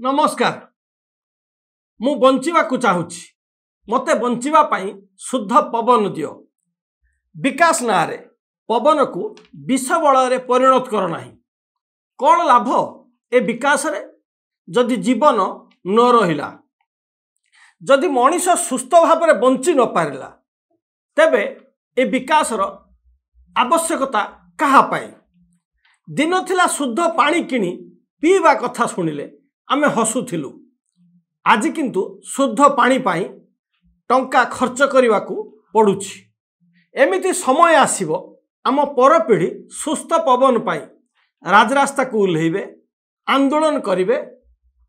नमस्कार मु बंचिबा को चाहूची मते बंचिबा पाई शुद्ध पवन दियो। विकास नारे पवन को विष बल परिणत कर नाही। कौन लाभ ए विकास रे जदि जीवन न रहिला, जदि मनीष सुस्थ भाव में बंची न पारिला, तेबे ए विकास रो आवश्यकता कहा पाई। दिन थिला शुद्ध पानी किनी पीवा कथा सुनिले आमे हसुथिलु। आज किंतु शुद्ध पानी पाई टंका खर्च करने को पड़ुछि। एमिति समय आसीबो आम पर पीढ़ी सुस्थ पवन पाई राजरास्ता को उल्हेबे, आंदोलन करिवे,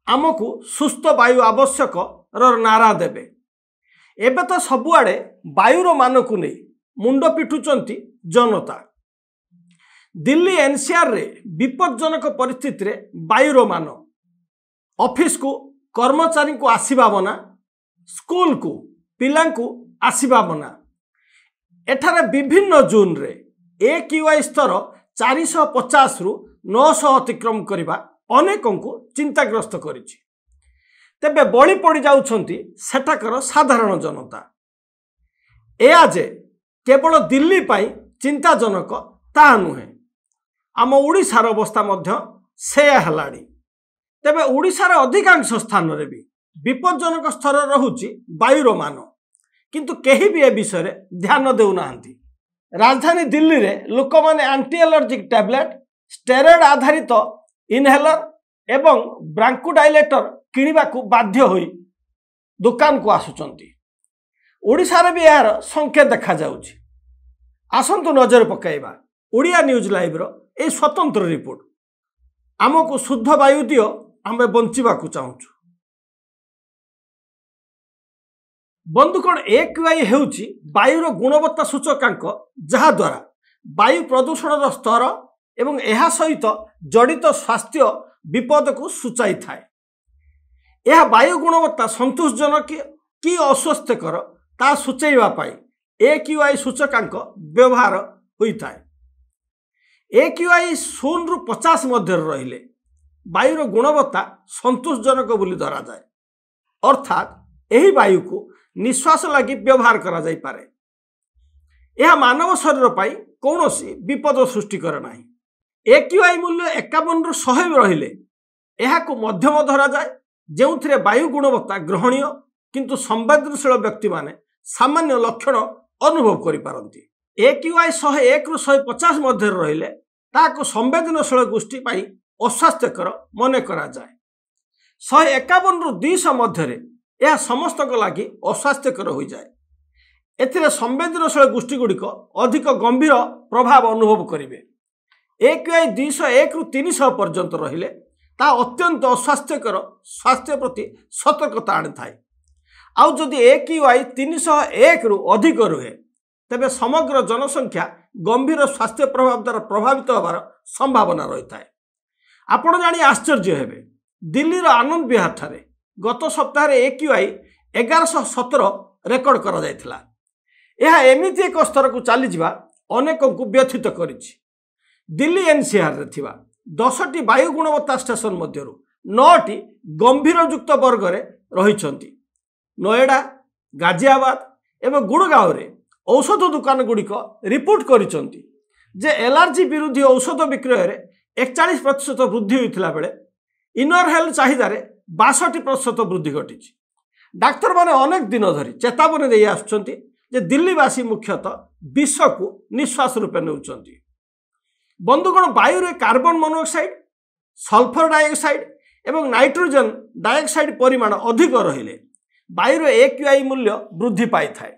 आमको सुस्थ वायु आवश्यक नारा देबे। एबे तो सबुआडे वायुर मान को नहीं मुंड पिटुचंती जनता। दिल्ली एनसीआर रे विपज्जनक परिस्थिति रे वायुर मान, ऑफिस को कर्मचारी को आसीबा बना, स्कूल को पिला को आसीबा बना। एठारे विभिन्न जोन रे AQI स्तर 450 रु 900 अतिक्रम करने अनेकों को चिंताग्रस्त करिछि। तेबे बड़ी पड़ी जाउछंती सेठाकर साधारण जनता। ए जे केवल दिल्ली पाई चिंताजनक ता नुहे, आम ओडिशार अवस्था मध्य सेया हलाड़ी। तेबे ओडिशार अधिकांश स्थान रे भी विपज्जनक स्तर रहुछि वायुर मान, किंतु केही भी ए विषय रे ध्यान देउ नाहंती। राजधानी दिल्ली रे लोक माने एंटी एलर्जिक टैबलेट, स्टेरॉइड आधारित इनहेलर एवं ब्रांकोडाइलेटर किनिबा को बाध्य होई दुकान को आसुचंती। ओडिशा रे भी यार संकेत देखा जाउछि। आसंतु नजर पकाइबा ओडिया न्यूज लाइव रो ए स्वतंत्र रिपोर्ट। आमको शुद्ध वायु दियो, आमे बंचिबा को चाहूछु। बंधुगण, AQI हेउछि वायुर गुणवत्ता सूचकांक, जहा द्वारा वायु प्रदूषण स्तर एवं एहा सहित जड़ित स्वास्थ्य विपद को सूचाई थाए। यह वायु गुणवत्ता संतोषजनक कि अस्वस्थकर ता सूचाइबा पाई AQI सूचकांक व्यवहार होइथाए। AQI 0 रु 50 मध्य रहिले वायुर गुणवत्ता संतोषजनक बोली धरा जाए, अर्थात एही वायु को निश्वास लगी व्यवहार करा जाई पारे। यह मानव शरीर पाई कौनसी विपद सृष्टि करे नाही। AQI मूल्य 51 रु 100 रहिले यह को मध्यम धरा जाए, जेउथिरे वायु गुणवत्ता ग्रहणीय किंतु संवेदनशील व्यक्ति माने सामान्य लक्षण अनुभव करि पारंती। AQI 101 रु 150 मध्य रहिले ताको संवेदनशील गोष्ठी पाई अस्वास्थ्यकर मन करा जाए। 151 रु 200 मध्य यह समस्त लगी अस्वास्थ्यकर हो जाए। एथिरे संवेदनशील गोष्ठी गुड़िक अधिक गंभीर प्रभाव अनुभव करेंगे। AQI 201 रु 300 पर्यंत रहिले ता अत्यंत अस्वास्थ्यकर स्वास्थ्य प्रति सतर्कता आनी थाए। आउ जदि AQI 301 रु अधिक रुहे, तेबे समग्र जनसंख्या गंभीर स्वास्थ्य प्रभाव द्वारा प्रभावित होबार संभावना रही थाए। आपण जानी आश्चर्य हेबे, दिल्लीर आनंद विहार ठारे गत सप्ताह AQI 1117 रेकर्ड करा जायथिला। यह एमिति एक स्तर को चली जावा अनेकों को व्यथित करिछि। दिल्ली एनसीआर रे थिबा 10टी वायु गुणवत्ता स्टेशन मध्यरु 9टी गंभीर युक्त वर्ग रे रहिछंती। नोएडा, गाजियाबाद एवं गुड़गांव रे औषध दुकान गुड़िक रिपोर्ट करिछंती जे एलर्जी विरोधी औषध विक्रय रे 41% वृद्धि होइथिला बेले इनर हेल्थ चाहिदा रे 62% वृद्धि घटी। डाक्तर माने अनेक दिन धरी चेतावनी दे आसुचंती जे दिल्लीवासी मुख्यतः विष को निश्वास रूपे नेउचंती। बंधुगण, वायु रे कार्बन मोनोऑक्साइड, सल्फर डाइऑक्साइड एवं नाइट्रोजन डाइऑक्साइड परिमाण अधिक रहिले वायु रे AQI मूल्य वृद्धि पाई थाए।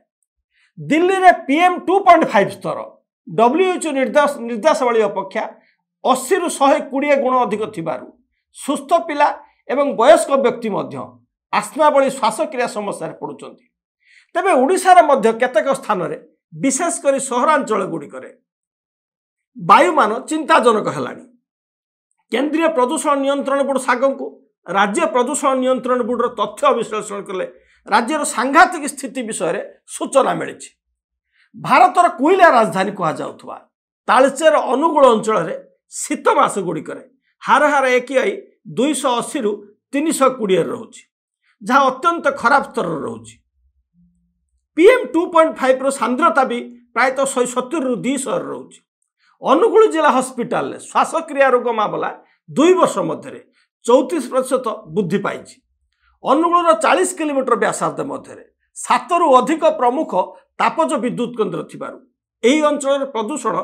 दिल्ली रे PM 2.5 स्तर WHO निर्देशावली अपेक्षा 80 रु 120 गुण अधिक थिबारु सुस्थ पिला एवं वयस्क व्यक्ति मध्य आस्मा भली श्वासक्रिया समस्या पड़ुचंती। तेबे ओडिशार मध्य केतेक स्थान रे विशेषकर सहरांचल गुड़िकरे वायुमान चिंताजनक हेलानी। केंद्रीय प्रदूषण नियंत्रण बोर्ड सागं को राज्य प्रदूषण नियंत्रण बोर्डर तथ्य विश्लेषण कले राज्यर सांघातिक स्थिति विषय में सूचना मिली। भारतर कोयला राजधानी कहुवा तालचेर अनुगुल अंचल शीत मास गुड़िक हार हार AQI 280 रु 320 ରହୁଛି, ଯାହା ଅତ୍ୟନ୍ତ ଖରାପ ସ୍ତରରେ ରହୁଛି। PM 2.5 ର ସାନ୍ଦ୍ରତା ବି ପ୍ରାୟତଃ 170 ରୁ 200 ରହୁଛି। ଅନୁଗୁଳ ଜିଲ୍ଲା ହସ୍ପିଟାଲରେ ଶ୍ୱାସକ୍ରିୟା ରୋଗ ମାମଲା 2 ବର୍ଷ ମଧ୍ୟରେ 34% ବୃଦ୍ଧି ପାଇଛି। ଅନୁଗୁଳର 40 କିଲୋମିଟର ବ୍ୟାସାର୍ଦ୍ଧ ମଧ୍ୟରେ 7ରୁ ଅଧିକ ପ୍ରମୁଖ ତାପଜ ବିଦ୍ୟୁତ କେନ୍ଦ୍ର ଥିବାରୁ ଏହି ଅଞ୍ଚଳରେ ପ୍ରଦୂଷଣ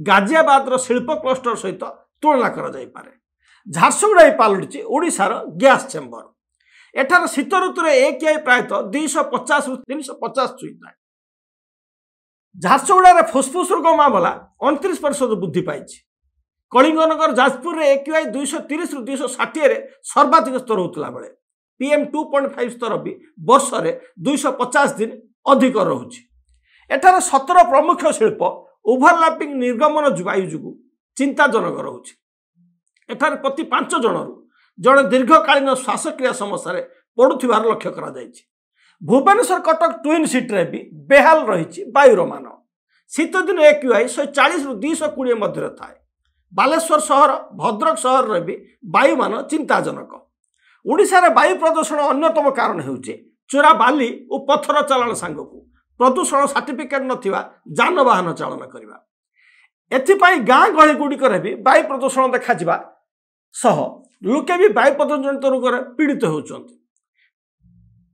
ଗାଜିଆବାଦର ଶିଳ୍ପ କ୍ଲଷ୍ଟର ସହିତ ତୁଳନା କରାଯାଇପାରେ। ଝାରସୁଗୁଡ଼ା ପାଲଟିଛି ଓଡ଼ିଶାର ଗ୍ୟାସ୍ ଚେମ୍ବର। ଏଠାର ଶୀତ ଋତୁରେ AQI ପ୍ରାୟତଃ 250 ରୁ 350 ଛୁଇଁଥାଏ। ଝାରସୁଗୁଡ଼ାରେ ଫୁସଫୁସ ରୋଗ ମାମଲା 29% ବୃଦ୍ଧି ପାଇଛି। କଳିଙ୍ଗନଗର ଯାଜପୁରରେ AQI 230 ରୁ 260ରେ ସର୍ବାଧିକ ସ୍ତର ହେଉଥିଲା ବେଳେ PM 2.5 ସ୍ତର ବି ବର୍ଷରେ 250 ଦିନ ଅଧିକ ରହୁଛି। ଏଠାରେ 17 ପ୍ରମୁଖ ଶିଳ୍ପ ଓଭରଲାପିଂ ନିର୍ଗମନ ବାୟୁ ଯୋଗୁଁ ଚିନ୍ତାଜନକ ରହୁଛି। ଏଠାରେ ପ୍ରତି 5 ଜଣରୁ ଜଣେ ଦୀର୍ଘକାଳୀନ ଶ୍ୱାସକ୍ରିୟା ସମସ୍ୟାରେ ପଡ଼ୁଥିବାର ଲକ୍ଷ୍ୟ କରାଯାଇଛି। ଭୁବନେଶ୍ୱର କଟକ ଟ୍ୱିନ୍ ସିଟିରେ ବି ବେହାଲ ରହିଛି ବାୟୁର ମାନ। ଶୀତଦିନ AQI 140 ରୁ 220 ମଧ୍ୟରେ ଥାଏ। ବାଲେଶ୍ୱର ସହର ଭଦ୍ରକ ସହରରେ ବି ବାୟୁମାନ ଚିନ୍ତାଜନକ। ଓଡ଼ିଶାରେ ବାୟୁ ପ୍ରଦୂଷଣ ଅନ୍ୟତମ କାରଣ ହେଉଛି ଚୋରା ବାଲି ଓ ପଥର ଚାଲାଣ ସାଙ୍ଗକୁ ପ୍ରଦୂଷଣ ସାର୍ଟିଫିକେଟ୍ ନଥିବା ଯାନବାହନ ଚାଳନା କରିବା। ଏଥିପାଇଁ ଗାଁ ଗହଳି ଗୁଡ଼ିକରେ ବି ବାୟୁ ପ୍ରଦୂଷଣ ଦେଖାଯିବା ସହ ଲୋକେ ବି ବାୟୁ ପ୍ରଦୂଷଣଜନିତ ରୋଗରେ ପୀଡ଼ିତ ହେଉଛନ୍ତି।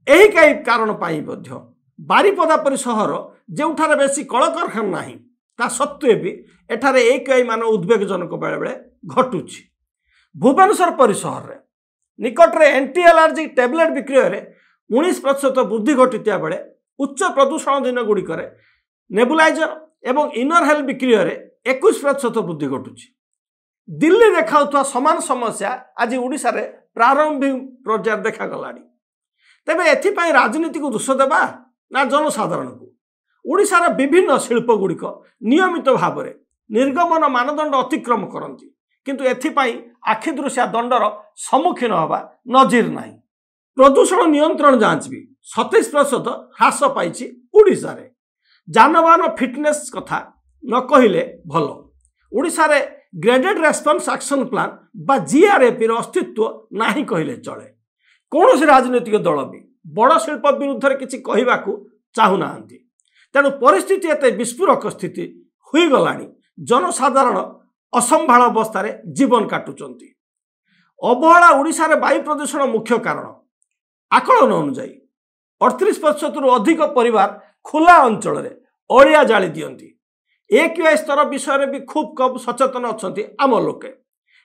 ଏହି କାରଣ ପାଇଁ ମଧ୍ୟ ବାରିପଦା ପରି ସହର ଯେଉଁଠାରେ ବେଶୀ କଳକାରଖାନା ନାହିଁ ତା ସତ୍ତ୍ୱେ ବି ଏଠାରେ AQI ମାନ ଉଦ୍ବେଗଜନକ ବେଳେବେଳେ ଘଟୁଛି। ଭୁବନେଶ୍ୱର ପରି ସହରରେ ନିକଟରେ NT-ଆଲର୍ଜି ଟ୍ୟାବଲେଟ୍ ବିକ୍ରୟରେ 19% ବୃଦ୍ଧି ଘଟିଥିବା ବେଳେ ଉଚ୍ଚ ପ୍ରଦୂଷଣ ଦିନ ଗୁଡ଼ିକରେ ନେବୁଲାଇଜର ଏବଂ ଇନର ହେଲ୍ ବିକ୍ରୟରେ 21% ବୃଦ୍ଧି ଘଟୁଛି। ଦିଲ୍ଲୀ ଦେଖାଉଥିବା ସମାନ ସମସ୍ୟା ଆଜି ଓଡ଼ିଶାରେ ପ୍ରାରମ୍ଭିକ ପର୍ଯ୍ୟାୟରେ ଦେଖାଗଲାଣି। ତେବେ ଏଥିପାଇଁ ରାଜନୀତିକୁ ଦୋଷ ଦେବା ନା ଜନସାଧାରଣଙ୍କୁ? ଓଡ଼ିଶାର ବିଭିନ୍ନ ଶିଳ୍ପ ଗୁଡ଼ିକ ନିୟମିତ ଭାବରେ ନିର୍ଗମନ ମାନଦଣ୍ଡ ଅତିକ୍ରମ କରନ୍ତି, କିନ୍ତୁ ଏଥିପାଇଁ ଆଖିଦୃଶିଆ ଦଣ୍ଡର ସମ୍ମୁଖୀନ ହେବା ନଜିର ନାହିଁ। ପ୍ରଦୂଷଣ ନିୟନ୍ତ୍ରଣ ଯାଞ୍ଚ ବି 27% ହ୍ରାସ ପାଇଛି ଓଡ଼ିଶାରେ। ଯାନବାହନ ଫିଟନେସ୍ କଥା ନ କହିଲେ ଭଲ। ଓଡ଼ିଶାରେ ଗ୍ରେଡେଡ୍ ରେସ୍ପନ୍ସ ଆକ୍ସନ୍ ପ୍ଲାନ୍ ବା GRAPର ଅସ୍ତିତ୍ୱ ନାହିଁ କହିଲେ ଚଳେ। କୌଣସି ରାଜନୈତିକ ଦଳ ବି ବଡ଼ ଶିଳ୍ପ ବିରୁଦ୍ଧରେ କିଛି କହିବାକୁ ଚାହୁଁନାହାନ୍ତି। ତେଣୁ ପରିସ୍ଥିତି ଏତେ ବିସ୍ଫୋରକ ସ୍ଥିତି ହୋଇଗଲାଣି, ଜନସାଧାରଣ ଅସମ୍ଭାଳ ଅବସ୍ଥାରେ ଜୀବନ କାଟୁଛନ୍ତି। ଅବହେଳା ଓଡ଼ିଶାରେ ବାୟୁ ପ୍ରଦୂଷଣ ମୁଖ୍ୟ କାରଣ। ଆକଳନ ଅନୁଯାୟୀ 38%ରୁ ଅଧିକ ପରିବାର ଖୋଲା ଅଞ୍ଚଳରେ ଅଳିଆ ଜାଳି ଦିଅନ୍ତି। AQI ସ୍ତର ବିଷୟରେ ବି ଖୁବ୍ କମ୍ ସଚେତନ ଅଛନ୍ତି ଆମ ଲୋକେ।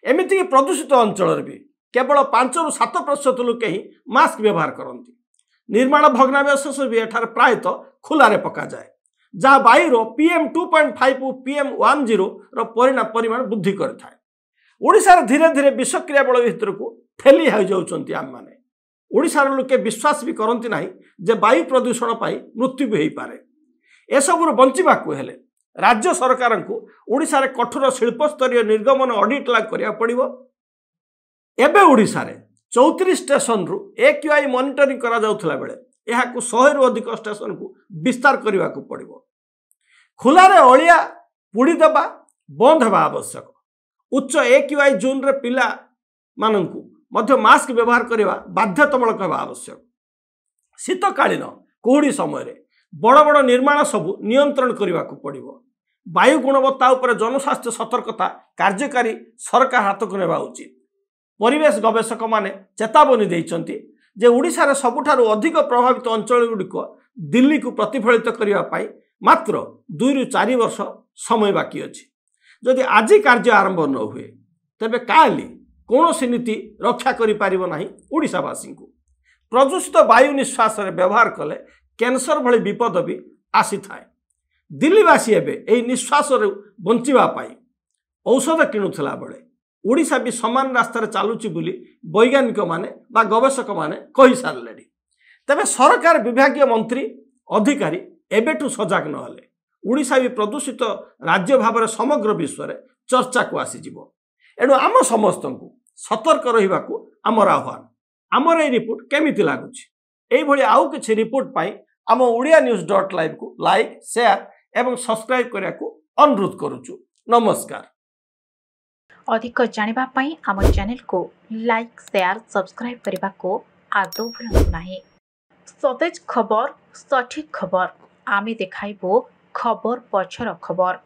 ଏମିତିକି ପ୍ରଦୂଷିତ ଅଞ୍ଚଳରେ ବି କେବଳ 5 ରୁ 7% ଲୋକେ ହିଁ ମାସ୍କ ବ୍ୟବହାର କରନ୍ତି। ନିର୍ମାଣ ଭଗ୍ନାବଶେଷ ବି ଏଠାରେ ପ୍ରାୟତଃ ଖୋଲାରେ ପକାଯାଏ, ଯାହା ବାୟୁର PM 2.5 ଓ PM 10ର ପରିମାଣ ବୃଦ୍ଧି କରିଥାଏ। ଓଡ଼ିଶାରେ ଧୀରେ ଧୀରେ ବିଷକ୍ରିୟା ବଳ ଭିତରକୁ ଠେଲି ହୋଇଯାଉଛନ୍ତି ଆମମାନେ। ଓଡ଼ିଶାର ଲୋକେ ବିଶ୍ୱାସ ବି କରନ୍ତି ନାହିଁ ଯେ ବାୟୁ ପ୍ରଦୂଷଣ ପାଇଁ ମୃତ୍ୟୁ ବି ହୋଇପାରେ। ଏସବୁରୁ ବଞ୍ଚିବାକୁ ହେଲେ ରାଜ୍ୟ ସରକାରଙ୍କୁ ଓଡ଼ିଶାରେ କଠୋର ଶିଳ୍ପସ୍ତରୀୟ ନିର୍ଗମନ ଅଡିଟ୍ ଲାଗୁ କରିବାକୁ ପଡ଼ିବ। ଏବେ ଓଡ଼ିଶାରେ 34 ଷ୍ଟେସନରୁ AQI ମନିଟରିଂ କରାଯାଉଥିଲା ବେଳେ ଏହାକୁ 100ରୁ ଅଧିକ ଷ୍ଟେସନକୁ ବିସ୍ତାର କରିବାକୁ ପଡ଼ିବ। ଖୋଲାରେ ଅଳିଆ ପୋଡ଼ିଦେବା ବନ୍ଦ ହେବା ଆବଶ୍ୟକ। ଉଚ୍ଚ AQI ଜୋନ୍ରେ ପିଲାମାନଙ୍କୁ ମଧ୍ୟ ମାସ୍କ ବ୍ୟବହାର କରିବା ବାଧ୍ୟତାମୂଳକ ହେବା ଆବଶ୍ୟକ। ଶୀତକାଳୀନ କୁହୁଡ଼ି ସମୟରେ ବଡ଼ ବଡ଼ ନିର୍ମାଣ ସବୁ ନିୟନ୍ତ୍ରଣ କରିବାକୁ ପଡ଼ିବ। ବାୟୁ ଗୁଣବତ୍ତା ଉପରେ ଜନସ୍ୱାସ୍ଥ୍ୟ ସତର୍କତା କାର୍ଯ୍ୟକାରୀ ସରକାର ହାତକୁ ନେବା ଉଚିତ। ପରିବେଶ ଗବେଷକମାନେ ଚେତାବନୀ ଦେଇଛନ୍ତି ଯେ ଓଡ଼ିଶାରେ ସବୁଠାରୁ ଅଧିକ ପ୍ରଭାବିତ ଅଞ୍ଚଳଗୁଡ଼ିକ ଦିଲ୍ଲୀକୁ ପ୍ରତିଫଳିତ କରିବା ପାଇଁ ମାତ୍ର 2 ରୁ 4 ବର୍ଷ ସମୟ ବାକି ଅଛି। ଯଦି ଆଜି କାର୍ଯ୍ୟ ଆରମ୍ଭ ନ ହୁଏ ତେବେ କାଲି କୌଣସି ନୀତି ରକ୍ଷା କରିପାରିବ ନାହିଁ ଓଡ଼ିଶାବାସୀଙ୍କୁ। ପ୍ରଦୂଷିତ ବାୟୁ ନିଶ୍ୱାସରେ ବ୍ୟବହାର କଲେ କ୍ୟାନ୍ସର ଭଳି ବିପଦ ବି ଆସିଥାଏ। ଦିଲ୍ଲୀବାସୀ ଏବେ ଏହି ନିଶ୍ୱାସରୁ ବଞ୍ଚିବା ପାଇଁ ଔଷଧ କିଣୁଥିଲା ବେଳେ ଓଡ଼ିଶା ବି ସମାନ ରାସ୍ତାରେ ଚାଲୁଛି ବୋଲି ବୈଜ୍ଞାନିକମାନେ ବା ଗବେଷକମାନେ କହିସାରିଲେଣି। ତେବେ ସରକାର ବିଭାଗୀୟ ମନ୍ତ୍ରୀ ଅଧିକାରୀ ଏବେଠୁ ସଜାଗ ନହେଲେ ଓଡ଼ିଶା ବି ପ୍ରଦୂଷିତ ରାଜ୍ୟ ଭାବରେ ସମଗ୍ର ବିଶ୍ୱରେ ଚର୍ଚ୍ଚାକୁ ଆସିଯିବ। ଏଣୁ ଆମ ସମସ୍ତଙ୍କୁ ସତର୍କ ରହିବାକୁ ଆମର ଆହ୍ୱାନ। ଆମର ଏହି ରିପୋର୍ଟ କେମିତି ଲାଗୁଛି? ଏଇଭଳି ଆଉ କିଛି ରିପୋର୍ଟ ପାଇଁ ଆମ OdiaNews.liveକୁ ଲାଇକ୍, ସେୟାର ଏବଂ ସବସ୍କ୍ରାଇବ୍ କରିବାକୁ ଅନୁରୋଧ କରୁଛୁ। ନମସ୍କାର। अधिक जानिबा पई आम चैनल को लाइक शेयर सब्सक्राइब करने को आदौ भूलु नाही। सतेज खबर सठिक खबर आमे देखाइबो खबर पछर खबर।